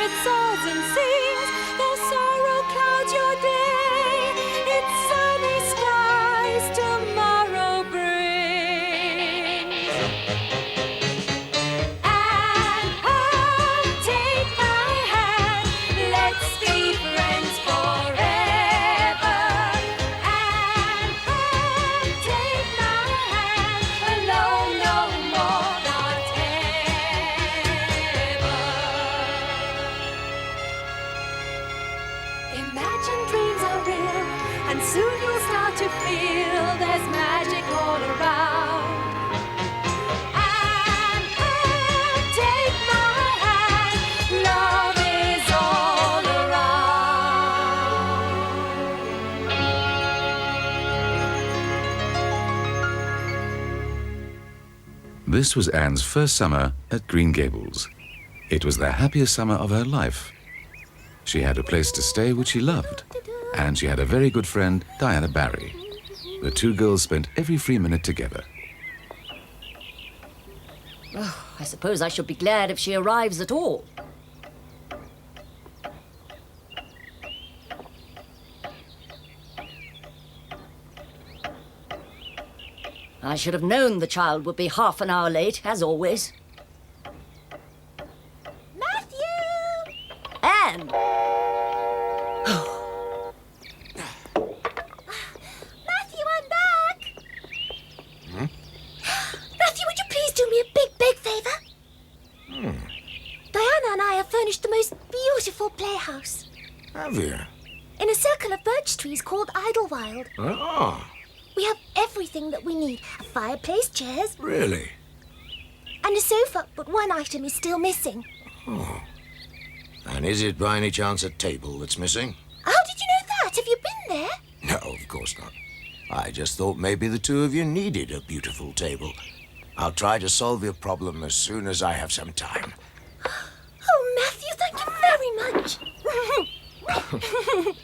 it soars and sings, though sorrow clouds your day, it's sunny skies tomorrow brings. And come take my hand, let's be friends forever. And come take my hand, alone no more, not ever. Imagine dreams are real, and soon you'll start to feel there's magic all around. And take my hand, love is all around. This was Anne's first summer at Green Gables. It was the happiest summer of her life. She had a place to stay which she loved, and she had a very good friend, Diana Barry. The two girls spent every free minute together. Oh, I suppose I should be glad if she arrives at all. I should have known the child would be half an hour late, as always. Matthew! Anne! Matthew, I'm back! Matthew, would you please do me a big favour? Diana and I have furnished the most beautiful playhouse. Have you? In a circle of birch trees called Idlewild. Oh, We have everything that we need. A fireplace, chairs, really? and a sofa, but one item is still missing. Oh. And is it by any chance a table that's missing? How did you know that? Have you been there? No, of course not. I just thought maybe the two of you needed a beautiful table. I'll try to solve your problem as soon as I have some time. Oh, Matthew, thank you very much.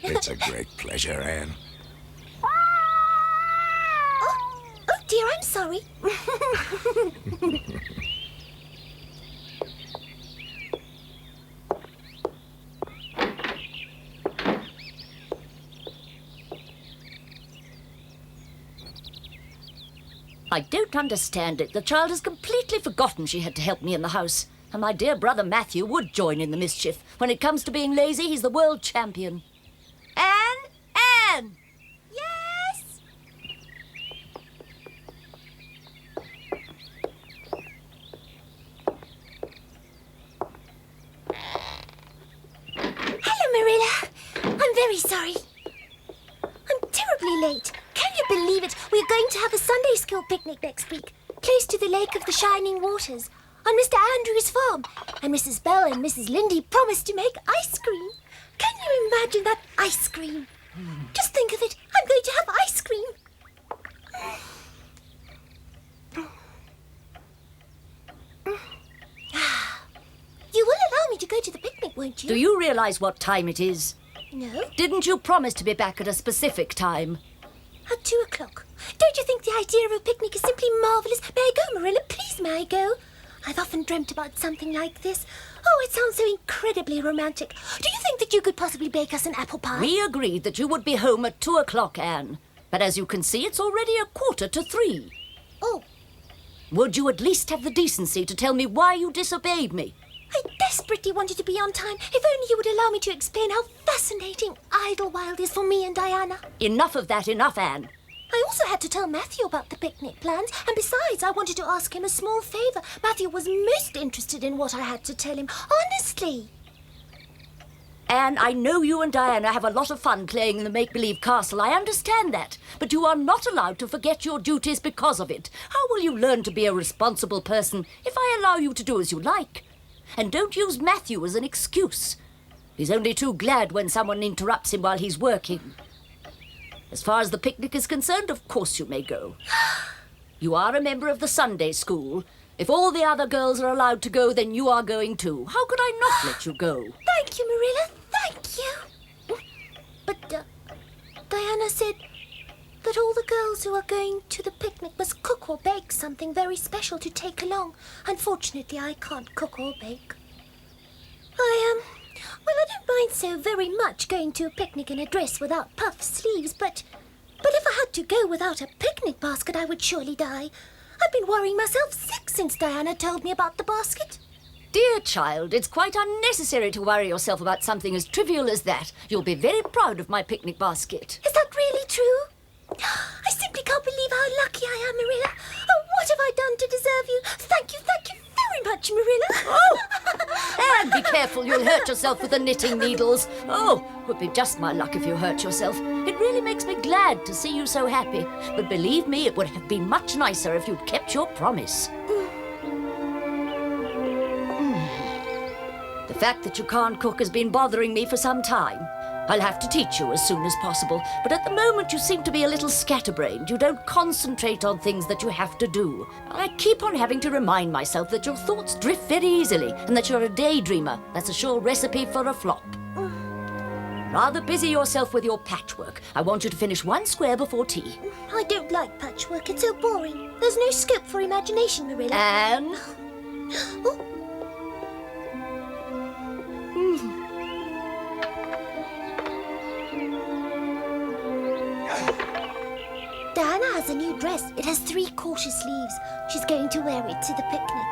It's a great pleasure, Anne. Oh dear, I'm sorry. I don't understand it. The child has completely forgotten she had to help me in the house. And my dear brother Matthew would join in the mischief. When it comes to being lazy, he's the world champion. Anne! Anne! Yes? Hello, Marilla. I'm very sorry. I'm terribly late. Can you believe it? We're going to have a Sunday school picnic next week, close to the Lake of the Shining Waters, on Mr. Andrew's farm. And Mrs. Bell and Mrs. Lindy promised to make ice cream. Can you imagine that ice cream? Just think of it. I'm going to have ice cream. You will allow me to go to the picnic, won't you? Do you realize what time it is? No. Didn't you promise to be back at a specific time? At 2 o'clock. Don't you think the idea of a picnic is simply marvellous? May I go, Marilla? Please, may I go? I've often dreamt about something like this. Oh, it sounds so incredibly romantic. Do you think that you could possibly bake us an apple pie? We agreed that you would be home at 2 o'clock, Anne. But as you can see, it's already 2:45. Oh, Would you at least have the decency to tell me why you disobeyed me? I desperately wanted to be on time. If only you would allow me to explain how fascinating Idlewild is for me and Diana. Enough of that, enough, Anne. I also had to tell Matthew about the picnic plans, and besides, I wanted to ask him a small favour. Matthew was most interested in what I had to tell him, honestly. Anne, I know you and Diana have a lot of fun playing in the make-believe castle. I understand that. But you are not allowed to forget your duties because of it. How will you learn to be a responsible person if I allow you to do as you like? And don't use Matthew as an excuse. He's only too glad when someone interrupts him while he's working. As far as the picnic is concerned, of course you may go. You are a member of the Sunday school. If all the other girls are allowed to go, then you are going too. How could I not let you go? Thank you, Marilla. Thank you. But Diana said that all the girls who are going to the picnic must cook or bake something very special to take along. Unfortunately, I can't cook or bake. I don't mind so very much going to a picnic in a dress without puff sleeves, but if I had to go without a picnic basket, I would surely die. I've been worrying myself sick since Diana told me about the basket. Dear child, it's quite unnecessary to worry yourself about something as trivial as that. You'll be very proud of my picnic basket. Is that really true? I simply can't believe how lucky I am, Marilla. Oh, what have I done to deserve you? Thank you very much, Marilla. Oh! And be careful, you'll hurt yourself with the knitting needles. Oh, it would be just my luck if you hurt yourself. It really makes me glad to see you so happy. But believe me, it would have been much nicer if you'd kept your promise. The fact that you can't cook has been bothering me for some time. I'll have to teach you as soon as possible, but at the moment you seem to be a little scatterbrained. You don't concentrate on things that you have to do. I keep on having to remind myself that your thoughts drift very easily and that you're a daydreamer. That's a sure recipe for a flop. Rather busy yourself with your patchwork. I want you to finish one square before tea. I don't like patchwork. It's so boring. There's no scope for imagination, Marilla. Anne? Oh. Diana has a new dress. It has 3/4 sleeves. She's going to wear it to the picnic.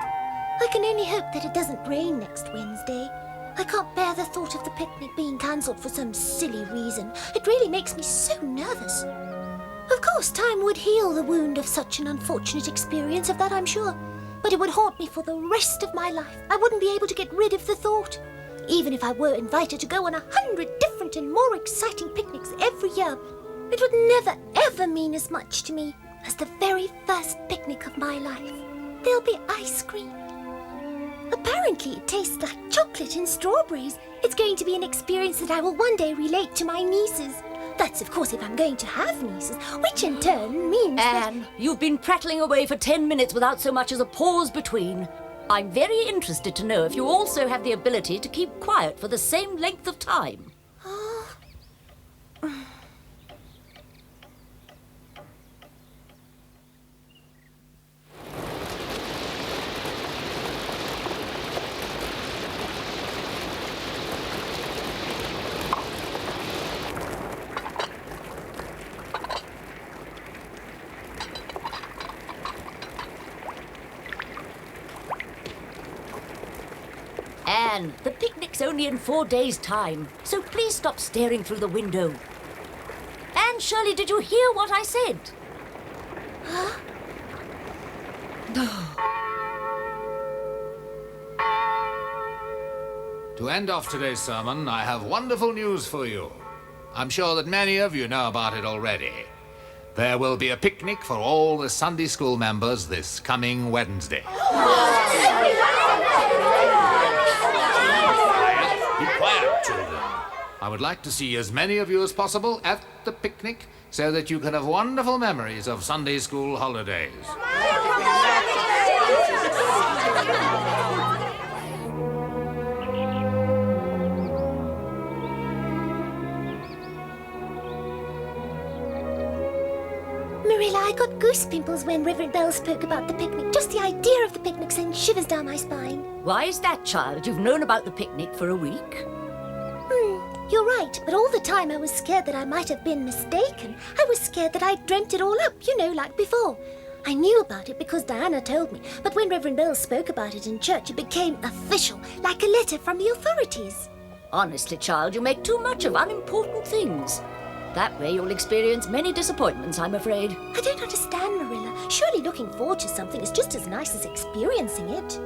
I can only hope that it doesn't rain next Wednesday. I can't bear the thought of the picnic being cancelled for some silly reason. It really makes me so nervous. Of course, time would heal the wound of such an unfortunate experience, of that I'm sure. But it would haunt me for the rest of my life. I wouldn't be able to get rid of the thought. Even if I were invited to go on 100 different and more exciting picnics every year, it would never, ever mean as much to me as the very first picnic of my life. There'll be ice cream. Apparently, it tastes like chocolate and strawberries. It's going to be an experience that I will one day relate to my nieces. That's, of course, if I'm going to have nieces, which in turn means Anne, you've been prattling away for 10 minutes without so much as a pause between. I'm very interested to know if you also have the ability to keep quiet for the same length of time. Anne, the picnic's only in 4 days' time, so please stop staring through the window. Anne Shirley, did you hear what I said? To end off today's sermon, I have wonderful news for you. I'm sure that many of you know about it already. There will be a picnic for all the Sunday school members this coming Wednesday. Be quiet, children. I would like to see as many of you as possible at the picnic so that you can have wonderful memories of Sunday school holidays. Marilla, I got goose pimples when Reverend Bell spoke about the picnic. Just the idea of the picnic sends shivers down my spine. Why is that, child? You've known about the picnic for a week. You're right, but all the time I was scared that I might have been mistaken. I was scared that I'd dreamt it all up, like before. I knew about it because Diana told me, but when Reverend Bell spoke about it in church, it became official, like a letter from the authorities. Honestly, child, you make too much of unimportant things. That way you'll experience many disappointments, I'm afraid. I don't understand, Marilla. Surely looking forward to something is just as nice as experiencing it.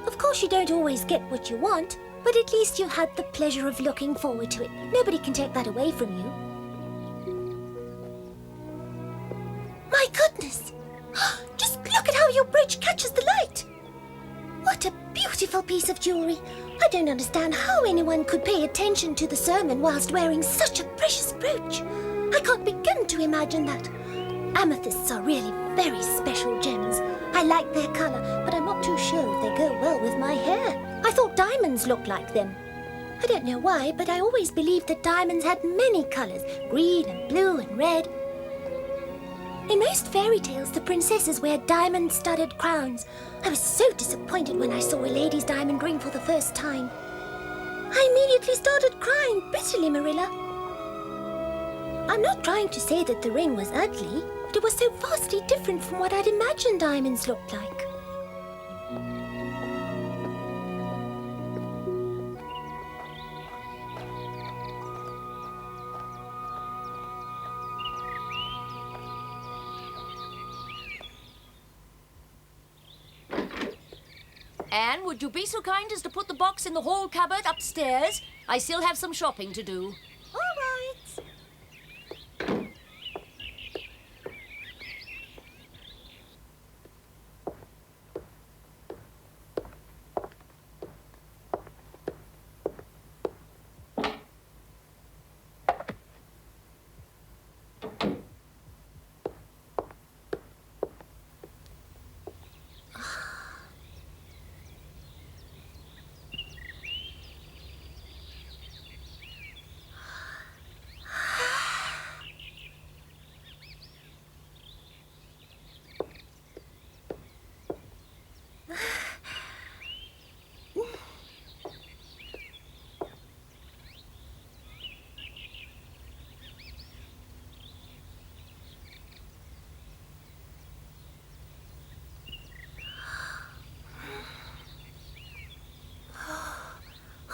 Of course you don't always get what you want, but at least you had the pleasure of looking forward to it. Nobody can take that away from you. My goodness! Just look at how your brooch catches the light! What a beautiful piece of jewelry! I don't understand how anyone could pay attention to the sermon whilst wearing such a precious brooch. I can't begin to imagine that. Amethysts are really very special gems. I like their colour, but I'm not too sure if they go well with my hair. I thought diamonds looked like them. I don't know why, but I always believed that diamonds had many colours, green and blue and red. In most fairy tales, the princesses wear diamond-studded crowns. I was so disappointed when I saw a lady's diamond ring for the first time. I immediately started crying bitterly, Marilla. I'm not trying to say that the ring was ugly, but it was so vastly different from what I'd imagined diamonds looked like. Anne, would you be so kind as to put the box in the hall cupboard upstairs? I still have some shopping to do. All right.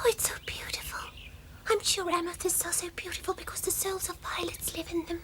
Oh, it's so beautiful. I'm sure amethysts are so beautiful because the souls of violets live in them.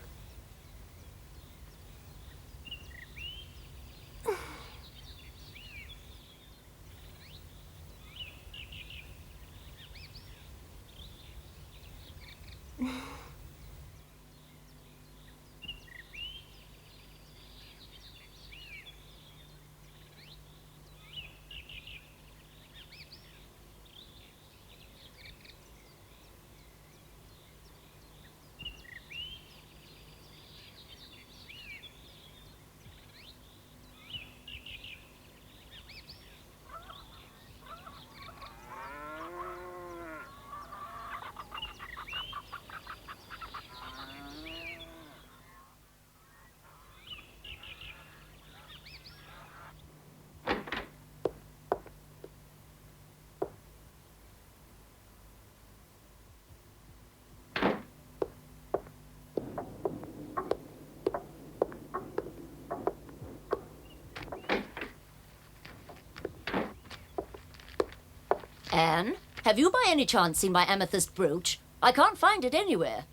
Anne, have you by any chance seen my amethyst brooch? I can't find it anywhere.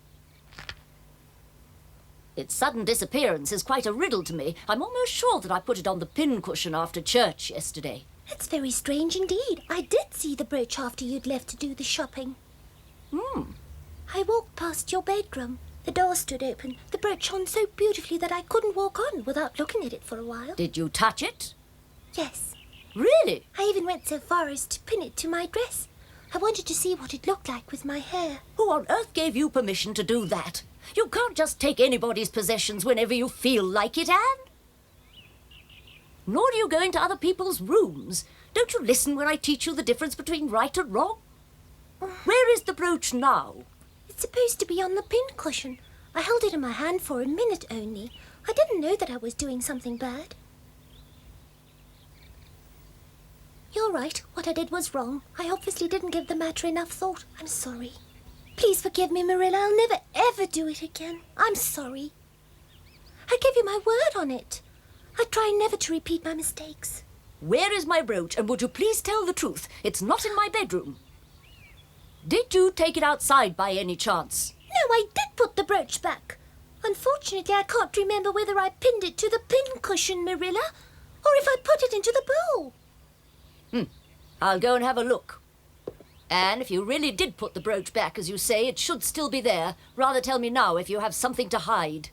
Its sudden disappearance is quite a riddle to me. I'm almost sure that I put it on the pincushion after church yesterday. That's very strange indeed. I did see the brooch after you'd left to do the shopping. I walked past your bedroom. The door stood open, the brooch shone so beautifully that I couldn't walk on without looking at it for a while. Did you touch it? Yes. Really? I even went so far as to pin it to my dress. I wanted to see what it looked like with my hair. Who on earth gave you permission to do that? You can't just take anybody's possessions whenever you feel like it, Anne. Nor do you go into other people's rooms. Don't you listen when I teach you the difference between right and wrong? Where is the brooch now? It's supposed to be on the pincushion. I held it in my hand for a minute only. I didn't know that I was doing something bad. You're right. What I did was wrong. I obviously didn't give the matter enough thought. I'm sorry. Please forgive me, Marilla. I'll never, ever do it again. I'm sorry. I give you my word on it. I try never to repeat my mistakes. Where is my brooch, and would you please tell the truth? It's not in my bedroom. Did you take it outside by any chance? No, I did put the brooch back. Unfortunately, I can't remember whether I pinned it to the pincushion, Marilla, or if I put it into the bowl. I'll go and have a look. Anne, if you really did put the brooch back, as you say, it should still be there. Rather tell me now if you have something to hide.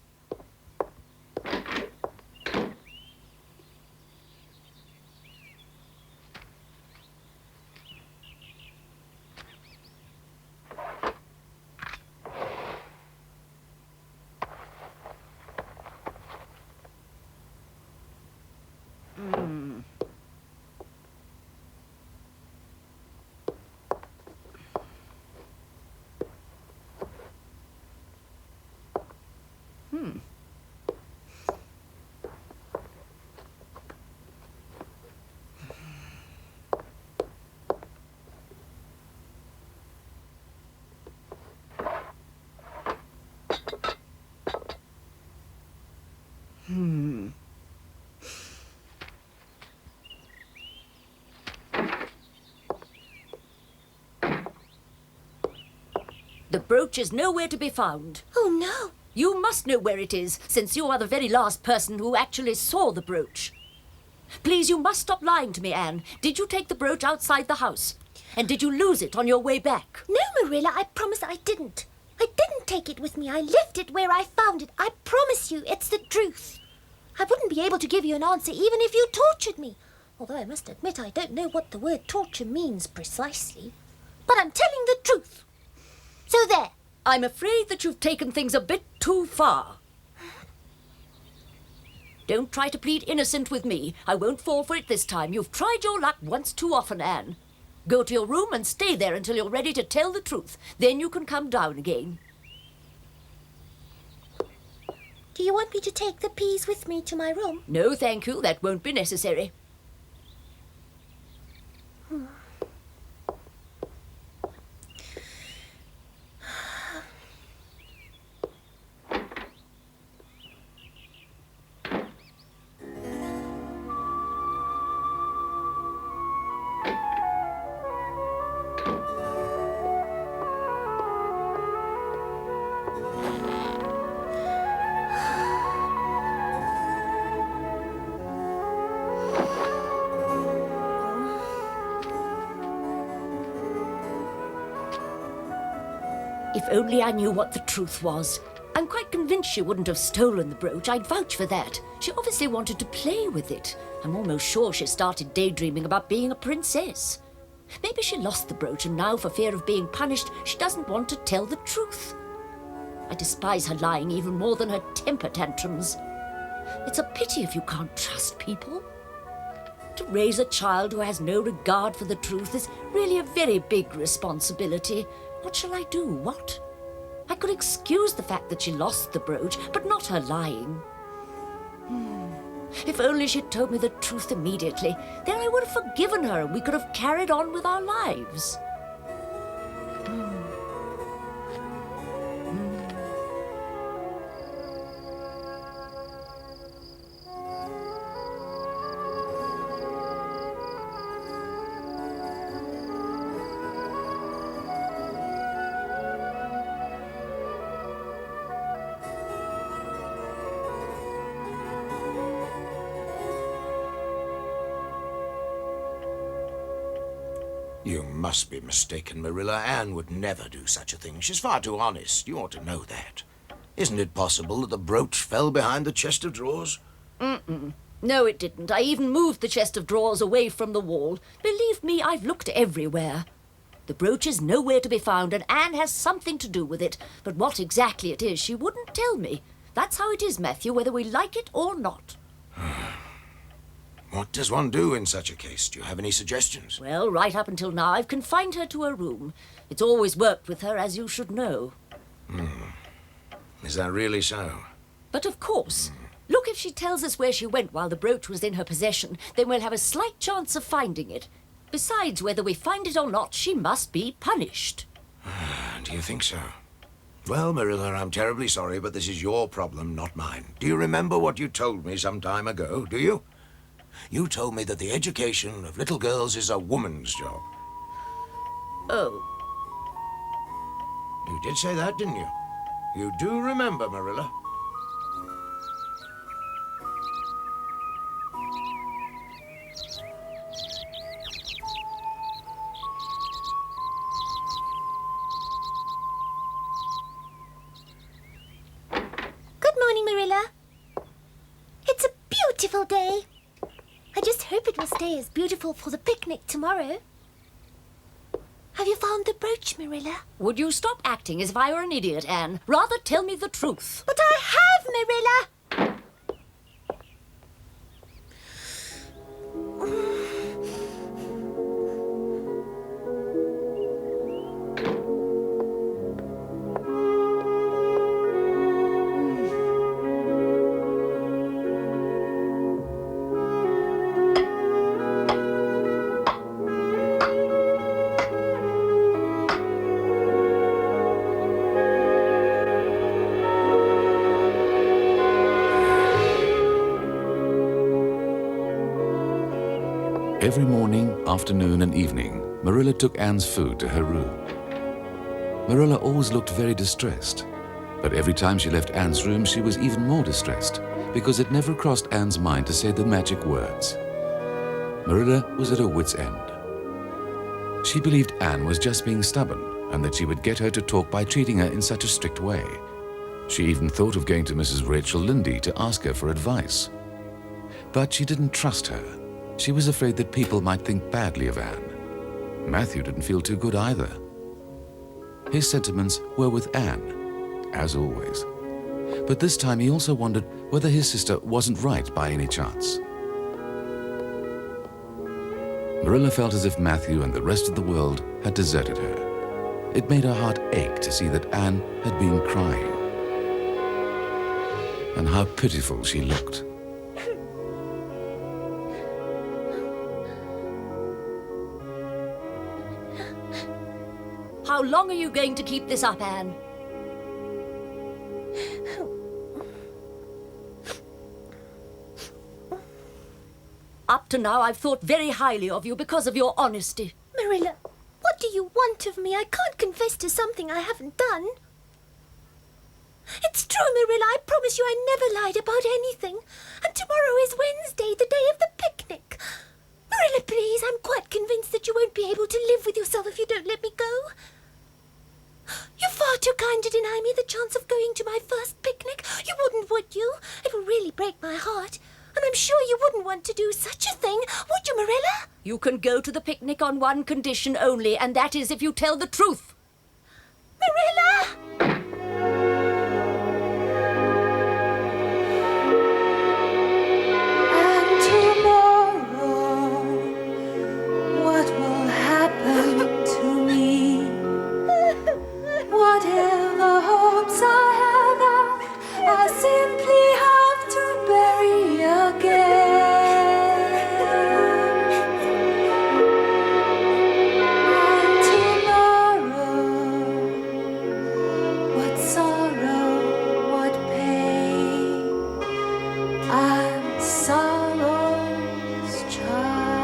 The brooch is nowhere to be found. Oh, no. You must know where it is, since you are the very last person who actually saw the brooch. Please, you must stop lying to me, Anne. Did you take the brooch outside the house? And did you lose it on your way back? No, Marilla, I promise I didn't. I didn't take it with me. I left it where I found it. I promise you, it's the truth. I wouldn't be able to give you an answer even if you tortured me. Although I must admit I don't know what the word torture means precisely. But I'm telling the truth. So there. I'm afraid that you've taken things a bit too far. Don't try to plead innocent with me. I won't fall for it this time. You've tried your luck once too often, Anne. Go to your room and stay there until you're ready to tell the truth. Then you can come down again. Do you want me to take the peas with me to my room? No, thank you. That won't be necessary. If only I knew what the truth was. I'm quite convinced she wouldn't have stolen the brooch. I'd vouch for that. She obviously wanted to play with it. I'm almost sure she started daydreaming about being a princess. Maybe she lost the brooch and now, for fear of being punished, she doesn't want to tell the truth. I despise her lying even more than her temper tantrums. It's a pity if you can't trust people. To raise a child who has no regard for the truth is really a very big responsibility. What shall I do? What? I could excuse the fact that she lost the brooch, but not her lying. If only she'd told me the truth immediately, then I would have forgiven her and we could have carried on with our lives. You must be mistaken, Marilla. Anne would never do such a thing. She's far too honest. You ought to know that. Isn't it possible that the brooch fell behind the chest of drawers? No, it didn't. I even moved the chest of drawers away from the wall. Believe me, I've looked everywhere. The brooch is nowhere to be found, and Anne has something to do with it. But what exactly it is, she wouldn't tell me. That's how it is, Matthew, whether we like it or not. What does one do in such a case? Do you have any suggestions? Well, right up until now, I've confined her to her room. It's always worked with her, as you should know. Is that really so? But of course, look, if she tells us where she went while the brooch was in her possession, then we'll have a slight chance of finding it. Besides, whether we find it or not, she must be punished. Do you think so? Well, Marilla, I'm terribly sorry, but this is your problem, not mine. Do you remember what you told me some time ago, do you? You told me that the education of little girls is a woman's job. Oh, You did say that, didn't you? You do remember, Marilla. Good morning, Marilla. It's a beautiful day. I just hope it will stay as beautiful for the picnic tomorrow. Have you found the brooch, Marilla? would you stop acting as if I were an idiot, Anne? Rather tell me the truth. But I have, Marilla! Every morning, afternoon, and evening, Marilla took Anne's food to her room. Marilla always looked very distressed, but every time she left Anne's room, she was even more distressed because it never crossed Anne's mind to say the magic words. Marilla was at her wit's end. She believed Anne was just being stubborn and that she would get her to talk by treating her in such a strict way. She even thought of going to Mrs. Rachel Lynde to ask her for advice. But she didn't trust her. She was afraid that people might think badly of Anne. Matthew didn't feel too good either. His sentiments were with Anne, as always. But this time he also wondered whether his sister wasn't right by any chance. Marilla felt as if Matthew and the rest of the world had deserted her. It made her heart ache to see that Anne had been crying. And how pitiful she looked. How long are you going to keep this up, Anne? Up to now, I've thought very highly of you because of your honesty. Marilla, what do you want of me? I can't confess to something I haven't done. It's true, Marilla. I promise you I never lied about anything. And tomorrow is Wednesday, the day of the picnic. Marilla, please, I'm quite convinced that you won't be able to live with yourself if you don't let me go. You're far too kind to deny me the chance of going to my first picnic. You wouldn't, would you? It will really break my heart. And I'm sure you wouldn't want to do such a thing, would you, Marilla? You can go to the picnic on one condition only, and that is if you tell the truth. Marilla! And tomorrow, what will happen to me? Whatever hopes I have, I simply have to bury again. And tomorrow, what sorrow, what pain, I'm sorrow's child.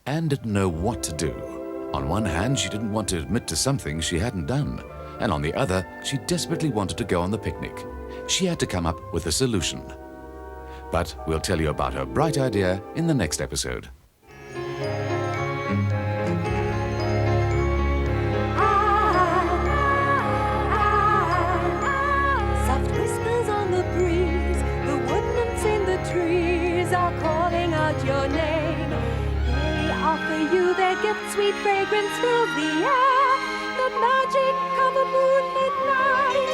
Anne didn't know what to do. On one hand, she didn't want to admit to something she hadn't done, and on the other, she desperately wanted to go on the picnic. She had to come up with a solution. But we'll tell you about her bright idea in the next episode. Soft whispers on the breeze, the wood nymphs in the trees are calling out your name. They offer you their gift, sweet fragrance fills the air. The magic of a moonlit night